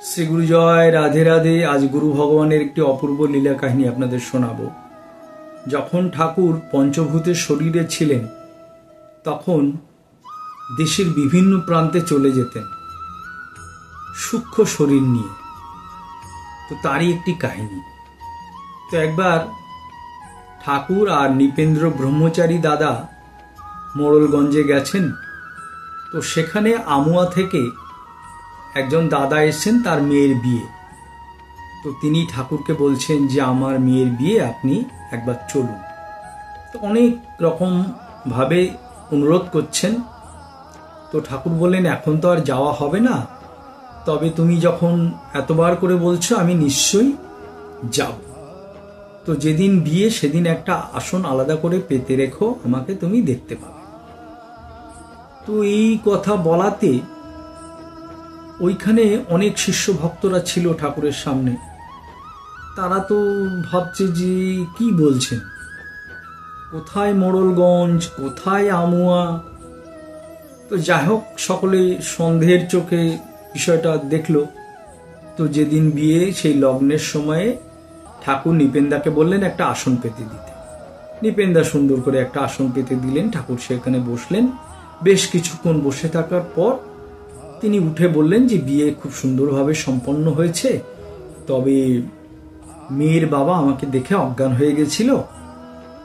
শ্রী গুরু জয়, রাধে রাধে। আজ গুরু ভগবানের একটি অপূর্ব লীলা কাহিনী আপনাদের শোনাব। যখন ঠাকুর পঞ্চভূতের শরীরে ছিলেন তখন দেশের বিভিন্ন প্রান্তে চলে যেতেন সূক্ষ্ম শরীর নিয়ে। তো তারই একটি কাহিনী। তো একবার ঠাকুর আর নৃপেন্দ্র ব্রহ্মচারী দাদা মোড়লগঞ্জে গেছেন। তো সেখানে আমুয়া থেকে একজন দাদা এসেছেন, তার মেয়ের বিয়ে। তো তিনি ঠাকুরকে বলছেন যে আমার মেয়ের বিয়ে, আপনি একবার চলুন। তো অনেক রকম ভাবে অনুরোধ করছেন। তো ঠাকুর বললেন এখন তো আর যাওয়া হবে না, তবে তুমি যখন এতবার করে বলছো আমি নিশ্চয়ই যাব। তো যেদিন বিয়ে সেদিন একটা আসন আলাদা করে পেতে রেখো, আমাকে তুমি দেখতে পাবে। তো এই কথা বলাতে ওইখানে অনেক শিষ্য ভক্তরা ছিল ঠাকুরের সামনে। তারা তো ভাবছে যে কি বলছেন, কোথায় মোড়লগঞ্জ, কোথায় আমুয়া। তো যাই হোক, সকলে সন্দেহের চোখে বিষয়টা দেখলো। তো যেদিন বিয়ে সেই লগ্নের সময়ে ঠাকুর নিপেন্দাকে বললেন একটা আসন পেতে দিতে। নিপেন্দা সুন্দর করে একটা আসন পেতে দিলেন। ঠাকুর সেখানে বসলেন। বেশ কিছুক্ষণ বসে থাকার পর তিনি উঠে বললেন যে বিয়ে খুব সুন্দরভাবে সম্পন্ন হয়েছে, তবে মেয়ের বাবা আমাকে দেখে অজ্ঞান হয়ে গেছিল,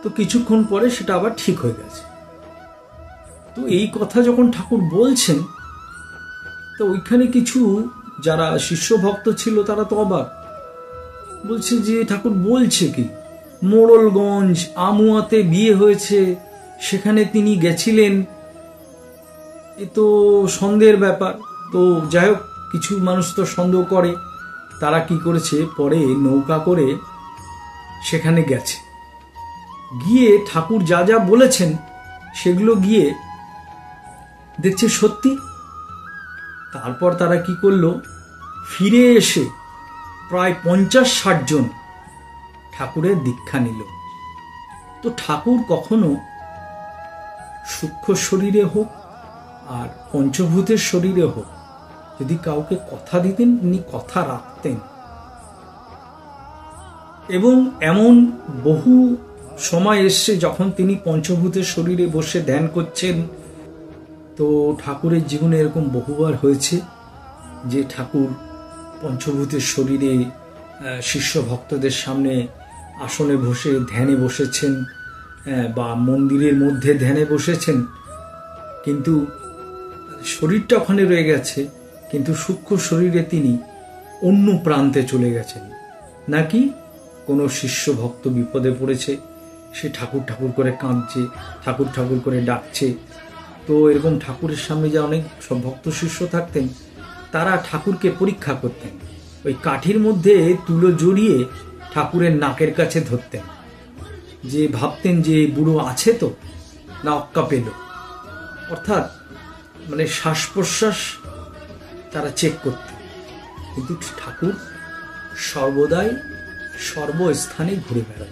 তো কিছুক্ষণ পরে সেটা আবার ঠিক হয়ে গেছে। তো এই কথা যখন ঠাকুর বলছেন, তো ওইখানে কিছু যারা শিষ্য ভক্ত ছিল তারা তো অবাক। বলছে যে ঠাকুর বলছে কি, মোড়লগঞ্জ আমুয়াতে বিয়ে হয়েছে, সেখানে তিনি গেছিলেন, এ তো সন্দেহের ব্যাপার। তো যাই হোক, কিছু মানুষ তো সন্দেহ করে। তারা কি করেছে, পরে নৌকা করে সেখানে গেছে, গিয়ে ঠাকুর যা যা বলেছেন সেগুলো গিয়ে দেখছে সত্যি। তারপর তারা কি করলো, ফিরে এসে প্রায় 50-60 জন ঠাকুরের দীক্ষা নিল। তো ঠাকুর কখনো সূক্ষ্ম শরীরে হোক আর পঞ্চভূতের শরীরে হোক, যদি কাউকে কথা দিতেন উনি কথা রাখতেন। এবং এমন বহু সময় এসছে যখন তিনি পঞ্চভূতের শরীরে বসে ধ্যান করছেন। তো ঠাকুরের জীবনে এরকম বহুবার হয়েছে যে ঠাকুর পঞ্চভূতের শরীরে শিষ্য ভক্তদের সামনে আসনে বসে ধ্যানে বসেছেন, বা মন্দিরের মধ্যে ধ্যানে বসেছেন, কিন্তু শরীরটা ওখানে রয়ে গেছে, কিন্তু সূক্ষ্ম শরীরে তিনি অন্য প্রান্তে চলে গেছেন। নাকি কোনো শিষ্য ভক্ত বিপদে পড়েছে, সে ঠাকুর ঠাকুর করে কাঁদছে, ঠাকুর ঠাকুর করে ডাকছে। তো এরকম ঠাকুরের সামনে যে অনেক সব ভক্ত শিষ্য থাকতেন, তারা ঠাকুরকে পরীক্ষা করতেন। ওই কাঠির মধ্যে তুলো জড়িয়ে ঠাকুরের নাকের কাছে ধরতেন, যে ভাবতেন যে বুড়ো আছে তো না অক্কা পেল, অর্থাৎ মানে শ্বাস প্রশ্বাস তারা চেক করতেন। কিন্তু ঠাকুর সর্বদাই সর্বস্থানে ঘুরে বেড়াতেন।